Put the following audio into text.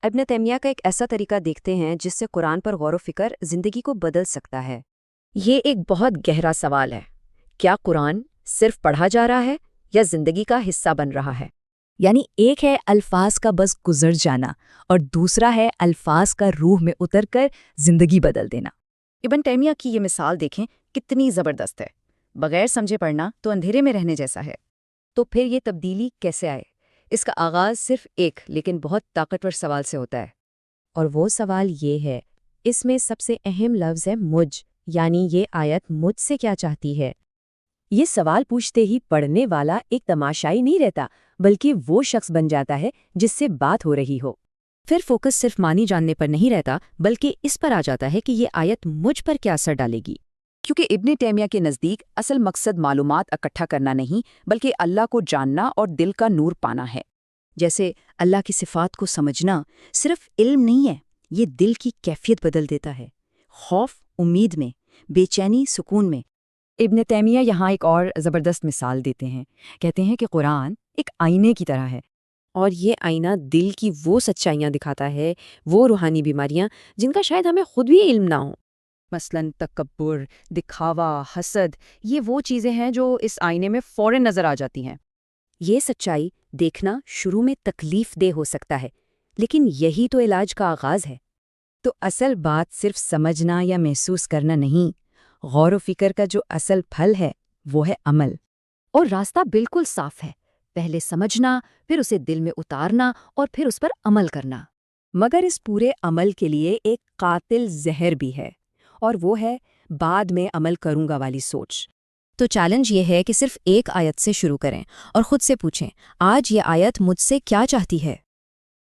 ابن تیمیہ کا ایک ایسا طریقہ دیکھتے ہیں جس سے قرآن پر غور و فکر زندگی کو بدل سکتا ہے۔ یہ ایک بہت گہرا سوال ہے۔ کیا قرآن صرف پڑھا جا رہا ہے یا زندگی کا حصہ بن رہا ہے؟ یعنی ایک ہے الفاظ کا بس گزر جانا اور دوسرا ہے الفاظ کا روح میں اتر کر زندگی بدل دینا۔ ابن تیمیہ کی یہ مثال دیکھیں کتنی زبردست ہے۔ بغیر سمجھے پڑھنا تو اندھیرے میں رہنے جیسا ہے۔ تو پھر یہ تبدیلی کیسے آئے؟ اس کا آغاز صرف ایک لیکن بہت طاقتور سوال سے ہوتا ہے، اور وہ سوال یہ ہے، اس میں سب سے اہم لفظ ہے مجھ، یعنی یہ آیت مجھ سے کیا چاہتی ہے؟ یہ سوال پوچھتے ہی پڑھنے والا ایک تماشائی نہیں رہتا، بلکہ وہ شخص بن جاتا ہے جس سے بات ہو رہی ہو۔ پھر فوکس صرف معنی جاننے پر نہیں رہتا، بلکہ اس پر آ جاتا ہے کہ یہ آیت مجھ پر کیا اثر ڈالے گی۔ کیونکہ ابن تیمیہ کے نزدیک اصل مقصد معلومات اکٹھا کرنا نہیں بلکہ اللہ کو جاننا اور دل کا نور پانا ہے۔ جیسے اللہ کی صفات کو سمجھنا صرف علم نہیں ہے، یہ دل کی کیفیت بدل دیتا ہے، خوف امید میں، بے چینی سکون میں۔ ابن تیمیہ یہاں ایک اور زبردست مثال دیتے ہیں۔ کہتے ہیں کہ قرآن ایک آئینے کی طرح ہے، اور یہ آئینہ دل کی وہ سچائیاں دکھاتا ہے، وہ روحانی بیماریاں جن کا شاید ہمیں خود بھی علم نہ ہو۔ مثلاً تکبر، دکھاوا، حسد، یہ وہ چیزیں ہیں جو اس آئینے میں فوراً نظر آ جاتی ہیں۔ یہ سچائی دیکھنا شروع میں تکلیف دہ ہو سکتا ہے، لیکن یہی تو علاج کا آغاز ہے۔ تو اصل بات صرف سمجھنا یا محسوس کرنا نہیں، غور و فکر کا جو اصل پھل ہے وہ ہے عمل۔ اور راستہ بالکل صاف ہے، پہلے سمجھنا، پھر اسے دل میں اتارنا اور پھر اس پر عمل کرنا۔ مگر اس پورے عمل کے لیے ایک قاتل زہر بھی ہے، اور وہ ہے بعد میں عمل کروں گا والی سوچ۔ تو چیلنج یہ ہے کہ صرف ایک آیت سے شروع کریں اور خود سے پوچھیں، آج یہ آیت مجھ سے کیا چاہتی ہے؟